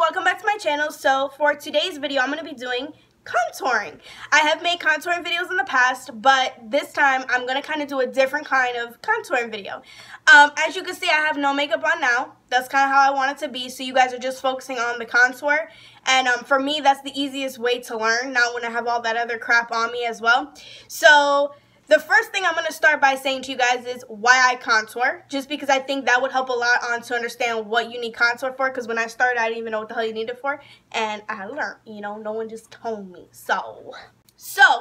welcome back to my channel. So for today's video, I'm going to be doing contouring. I have made contouring videos in the past, but this time I'm going to kind of do a different kind of contouring video. As you can see, I have no makeup on now. That's kind of how I want it to be, so you guys are just focusing on the contour. And for me, that's the easiest way to learn, not when I have all that other crap on me as well. So the first thing I'm going to start by saying to you guys is why I contour, just because I think that would help a lot on to understand what you need contour for, because when I started, I didn't even know what the hell you needed for, and I had to learn, you know, no one just told me. So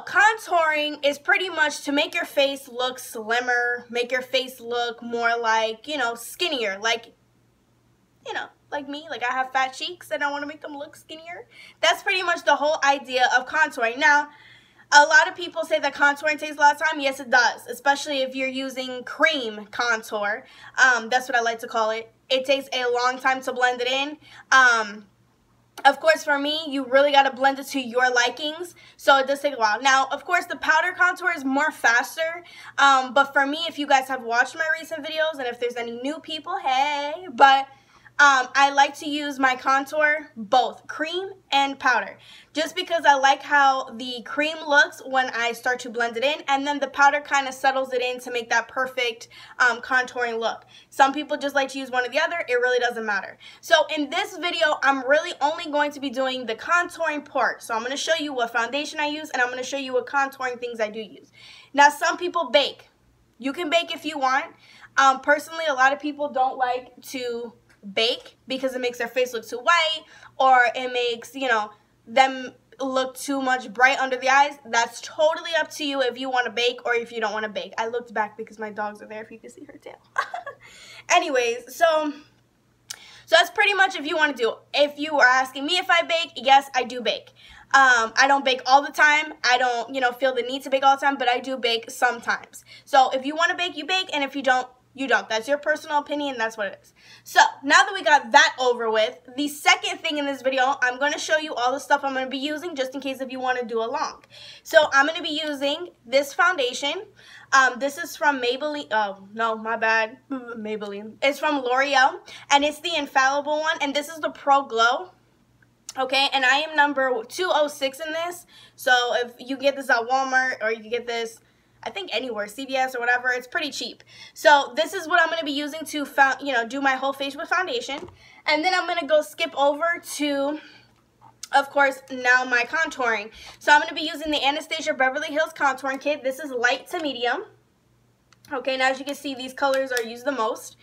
contouring is pretty much to make your face look slimmer, make your face look more like, you know, skinnier, like, you know, like me, like I have fat cheeks and I want to make them look skinnier. That's pretty much the whole idea of contouring. Now, a lot of people say that contouring takes a lot of time. Yes, it does, especially if you're using cream contour. That's what I like to call it. It takes a long time to blend it in. Of course, for me, you really got to blend it to your likings, so it does take a while. Now, of course, the powder contour is more faster, but for me, if you guys have watched my recent videos, and if there's any new people, hey, but I like to use my contour, both cream and powder, just because I like how the cream looks when I start to blend it in, and then the powder kind of settles it in to make that perfect contouring look. Some people just like to use one or the other. It really doesn't matter. So in this video, I'm really only going to be doing the contouring part. So I'm going to show you what foundation I use, and I'm going to show you what contouring things I do use. Now, some people bake. You can bake if you want. Personally, a lot of people don't like to bake because it makes their face look too white, or it makes, you know, them look too much bright under the eyes. That's totally up to you if you want to bake or if you don't want to bake. I looked back because my dogs are there, if you can see her tail. Anyways, so that's pretty much if you want to do. If you are asking me if I bake, yes, I do bake. I don't bake all the time. I don't, you know, feel the need to bake all the time, but I do bake sometimes. So if you want to bake, you bake, and if you don't, you don't. That's your personal opinion. That's what it is. So now that we got that over with, the second thing in this video, I'm going to show you all the stuff I'm going to be using just in case if you want to do along. So I'm going to be using this foundation. This is from Maybelline. Oh, no, my bad. Maybelline. It's from L'Oreal, and it's the Infallible one, and this is the Pro Glow. Okay, and I am number 206 in this. So if you get this at Walmart, or you can get this, I think anywhere, CVS or whatever, it's pretty cheap. So this is what I'm going to be using to, do my whole face with foundation. And then I'm going to go skip over to, of course, now my contouring. So I'm going to be using the Anastasia Beverly Hills Contouring Kit. This is light to medium. Okay, now as you can see, these colors are used the most.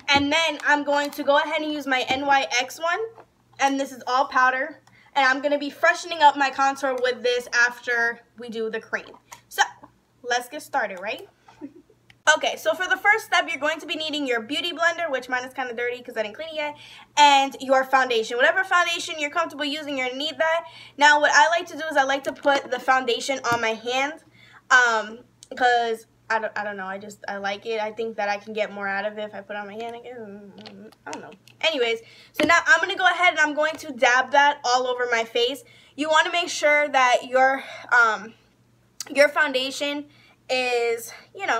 And then I'm going to go ahead and use my NYX one. And this is all powder. And I'm going to be freshening up my contour with this after we do the cream. So let's get started, right? Okay, so for the first step, you're going to be needing your beauty blender, which mine is kind of dirty because I didn't clean it yet, and your foundation. Whatever foundation you're comfortable using, you're going to need that. Now, what I like to do is I like to put the foundation on my hand because I don't know, I like it. I think that I can get more out of it if I put it on my hand again. I don't know. Anyways, so now I'm going to go ahead and I'm going to dab that all over my face. You want to make sure that your foundation is, did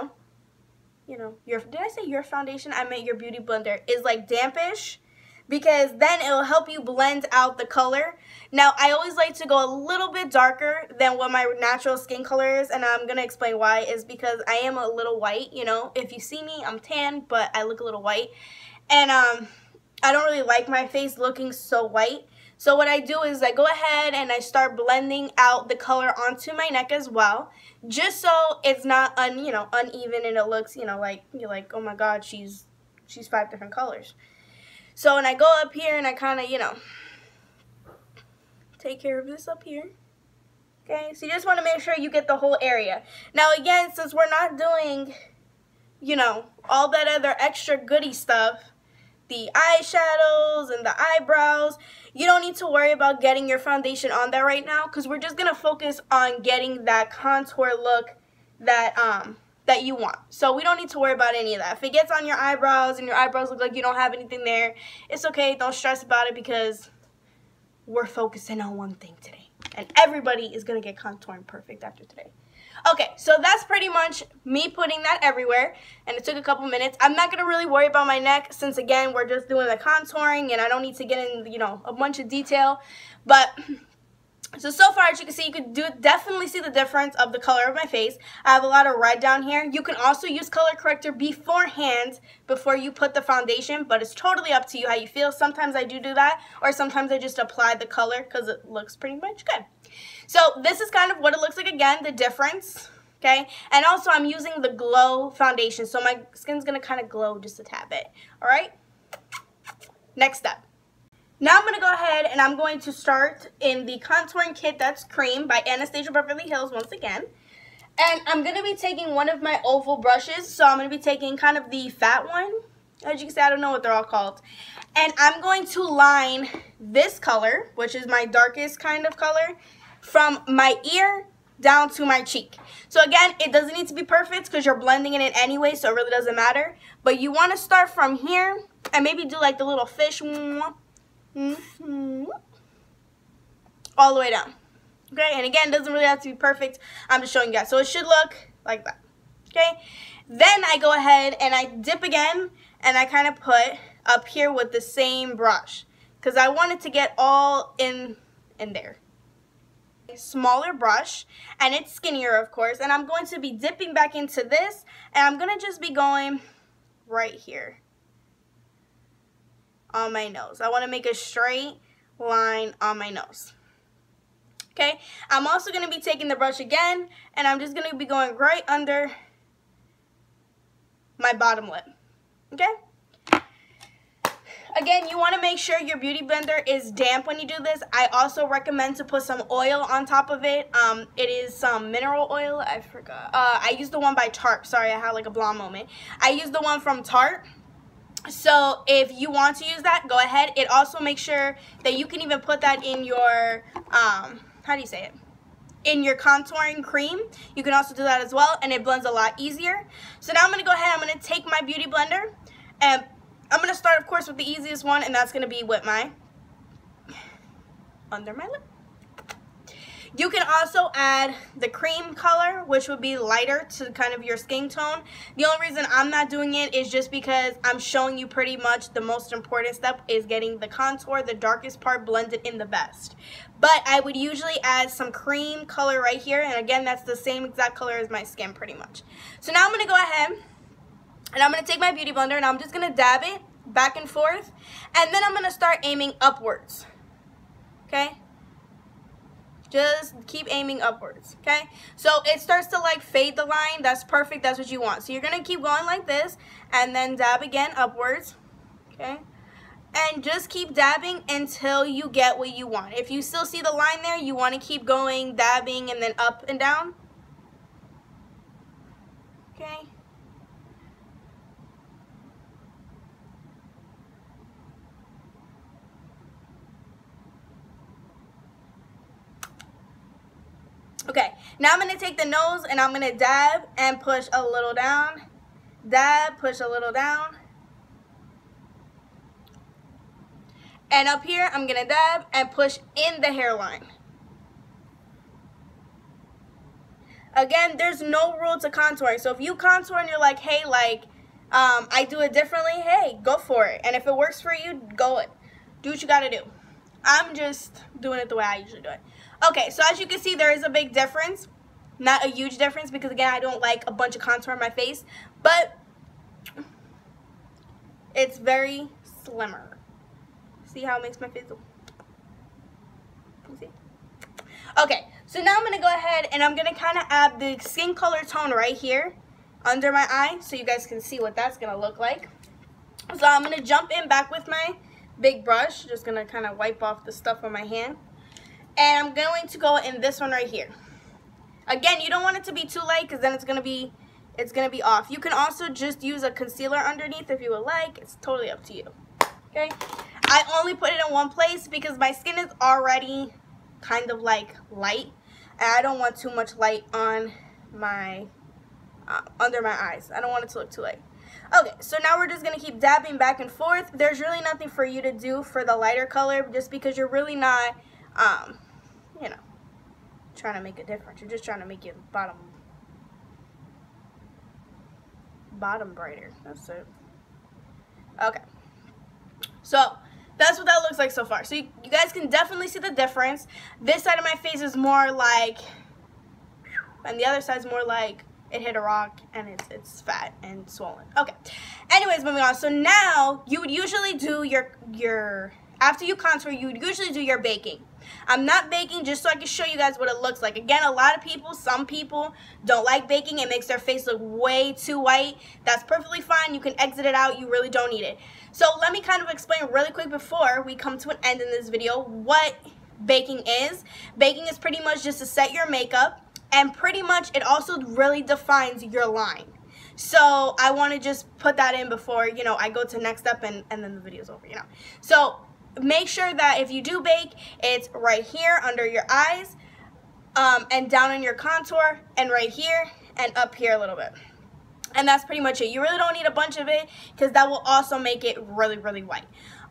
I say your foundation? I meant your beauty blender is like dampish, because then it'll help you blend out the color. Now, I always like to go a little bit darker than what my natural skin color is, and I'm going to explain why. Is because I am a little white, you know. If you see me, I'm tan, but I look a little white. And I don't really like my face looking so white. So what I do is I go ahead and I start blending out the color onto my neck as well, just so it's not uneven and it looks, like you're like, oh my god, she's 5 different colors. So when I go up here and I kind of, take care of this up here. Okay, so you just want to make sure you get the whole area. Now again, since we're not doing, all that other extra goody stuff, the eyeshadows and the eyebrows, you don't need to worry about getting your foundation on there right now, because we're just going to focus on getting that contour look that you want. So we don't need to worry about any of that. If it gets on your eyebrows and your eyebrows look like you don't have anything there, it's okay. Don't stress about it, because we're focusing on one thing today. And everybody is going to get contouring perfect after today. Okay, so that's pretty much me putting that everywhere, and it took a couple minutes. I'm not going to really worry about my neck since, again, we're just doing the contouring, and I don't need to get in, you know, a bunch of detail. But so far, as you can see, you can definitely see the difference of the color of my face. I have a lot of red down here. You can also use color corrector beforehand, before you put the foundation, but it's totally up to you how you feel. Sometimes I do that, or sometimes I just apply the color because it looks pretty much good. So this is kind of what it looks like, again, the difference, okay? And also I'm using the Glow foundation, so my skin's going to kind of glow just a tad bit, all right? Next step. Now I'm going to go ahead and I'm going to start in the contouring kit that's Cream by Anastasia Beverly Hills once again. And I'm going to be taking one of my oval brushes, so I'm going to be taking kind of the fat one. As you can see, I don't know what they're all called. And I'm going to line this color, which is my darkest kind of color, from my ear down to my cheek. So again, it doesn't need to be perfect because you're blending it in anyway, so it really doesn't matter. But you want to start from here and maybe do like the little fish all the way down. Okay, and again, it doesn't really have to be perfect. I'm just showing you guys. So it should look like that. Okay, then I go ahead and I dip again and I kind of put up here with the same brush because I want it to get all in there. Smaller brush, and it's skinnier, of course, and I'm going to be dipping back into this, and I'm going to just be going right here on my nose. I want to make a straight line on my nose. Okay, I'm also going to be taking the brush again, and I'm just going to be going right under my bottom lip. Okay? Again, you want to make sure your beauty blender is damp when you do this. I also recommend to put some oil on top of it. It is some mineral oil. I forgot. I used the one by Tarte. Sorry, I had like a blonde moment. I used the one from Tarte. So if you want to use that, go ahead. It also makes sure that you can even put that in your, how do you say it? In your contouring cream. You can also do that as well, and it blends a lot easier. So now I'm going to go ahead. I'm going to take my beauty blender, and I'm going to start, of course, with the easiest one, and that's going to be with my under my lip. You can also add the cream color, which would be lighter to kind of your skin tone. The only reason I'm not doing it is just because I'm showing you pretty much the most important step is getting the contour, the darkest part, blended in the best. But I would usually add some cream color right here, and again, that's the same exact color as my skin pretty much. So now I'm going to go ahead and I'm going to take my beauty blender and I'm just going to dab it back and forth. And then I'm going to start aiming upwards. Okay? Just keep aiming upwards. Okay? So it starts to like fade the line. That's perfect. That's what you want. So you're going to keep going like this and then dab again upwards. Okay? And just keep dabbing until you get what you want. If you still see the line there, you want to keep going, dabbing, and then up and down. Okay? Okay, now I'm going to take the nose and I'm going to dab and push a little down. Dab, push a little down. And up here, I'm going to dab and push in the hairline. Again, there's no rule to contouring. So if you contour and you're like, hey, like, I do it differently, hey, go for it. And if it works for you, go it. Do what you got to do. I'm just doing it the way I usually do it. Okay, so as you can see, there is a big difference. Not a huge difference because, again, I don't like a bunch of contour on my face. But it's very slimmer. See how it makes my face? See? Okay, so now I'm going to go ahead and I'm going to kind of add the skin color tone right here under my eye so you guys can see what that's going to look like. So I'm going to jump in back with my big brush. Just going to kind of wipe off the stuff on my hand. And I'm going to go in this one right here. Again, you don't want it to be too light because then it's going to be off. You can also just use a concealer underneath if you would like. It's totally up to you. Okay? I only put it in one place because my skin is already kind of like light. And I don't want too much light on my under my eyes. I don't want it to look too light. Okay, so now we're just going to keep dabbing back and forth. There's really nothing for you to do for the lighter color just because you're really not, you know, trying to make a difference. You're just trying to make your bottom bottom brighter. That's it. Okay. So that's what that looks like so far. So you guys can definitely see the difference. This side of my face is more like, and the other side's more like it hit a rock and it's fat and swollen. Okay. Anyways, moving on. So now you would usually do your after you contour, you would usually do your baking. I'm not baking just so I can show you guys what it looks like. Again, a lot of people, some people don't like baking. It makes their face look way too white. That's perfectly fine. You can exit it out. You really don't need it. So let me kind of explain really quick before we come to an end in this video what baking is. Baking is pretty much just to set your makeup, and pretty much it also really defines your line. So I want to just put that in before, you know, I go to next step and then the video's over, you know. So make sure that if you do bake, it's right here under your eyes, and down in your contour, and right here, and up here a little bit. And that's pretty much it. You really don't need a bunch of it because that will also make it really, really white.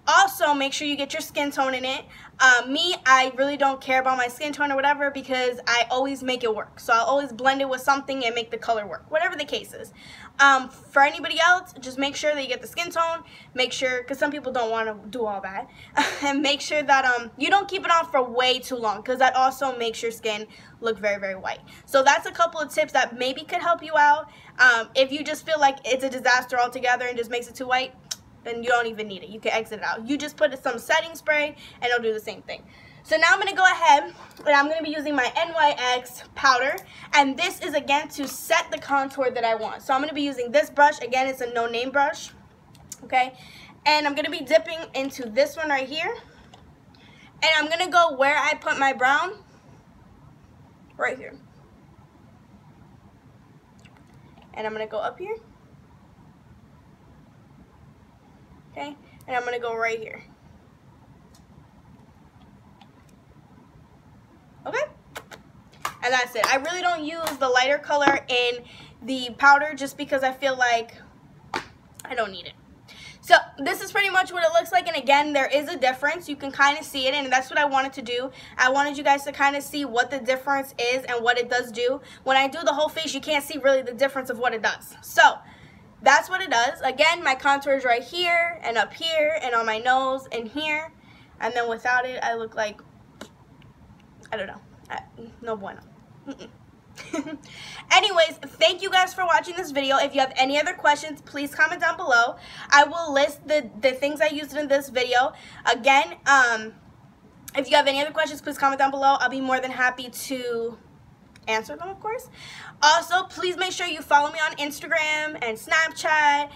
Also, make sure you get your skin tone in it. Me, I really don't care about my skin tone or whatever because I always make it work. So I'll always blend it with something and make the color work, whatever the case is. For anybody else, just make sure that you get the skin tone. Make sure, because some people don't want to do all that. And make sure that you don't keep it on for way too long because that also makes your skin look very, very white. So that's a couple of tips that maybe could help you out. If you just feel like it's a disaster altogether and just makes it too white, then you don't even need it. You can exit it out. You just put some setting spray and it'll do the same thing. So now I'm going to go ahead and I'm going to be using my NYX powder. And this is again to set the contour that I want. So I'm going to be using this brush. Again, it's a no-name brush. Okay. And I'm going to be dipping into this one right here. And I'm going to go where I put my brown. Right here. And I'm going to go up here. Okay, and I'm going to go right here. Okay, and that's it. I really don't use the lighter color in the powder just because I feel like I don't need it. So this is pretty much what it looks like, and again, there is a difference. You can kind of see it, and that's what I wanted to do. I wanted you guys to kind of see what the difference is and what it does do. When I do the whole face, you can't see really the difference of what it does. So that's what it does. Again, my contour is right here and up here and on my nose and here. And then without it, I look like, I don't know, no bueno. Anyways, thank you guys for watching this video. If you have any other questions, please comment down below. I will list the things I used in this video. Again, if you have any other questions, please comment down below. I'll be more than happy to answer them, of course. Also, please make sure you follow me on Instagram and Snapchat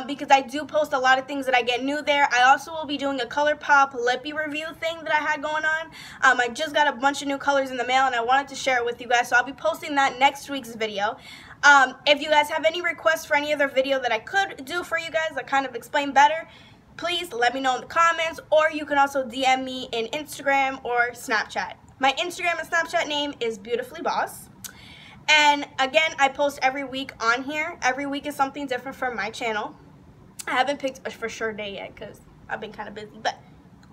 because I do post a lot of things that I get new there. I also will be doing a ColourPop lippy review thing that I had going on. I just got a bunch of new colors in the mail and I wanted to share it with you guys, so I'll be posting that next week's video. If you guys have any requests for any other video that I could do for you guys that kind of explain better, please let me know in the comments, or you can also DM me in Instagram or Snapchat. My Instagram and Snapchat name is Beautifully Boss. And again, I post every week on here. Every week is something different from my channel. I haven't picked a for sure day yet because I've been kind of busy, but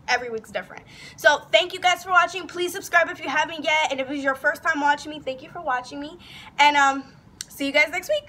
every week's different. So thank you guys for watching. Please subscribe if you haven't yet. And if it's your first time watching me, thank you for watching me. And see you guys next week.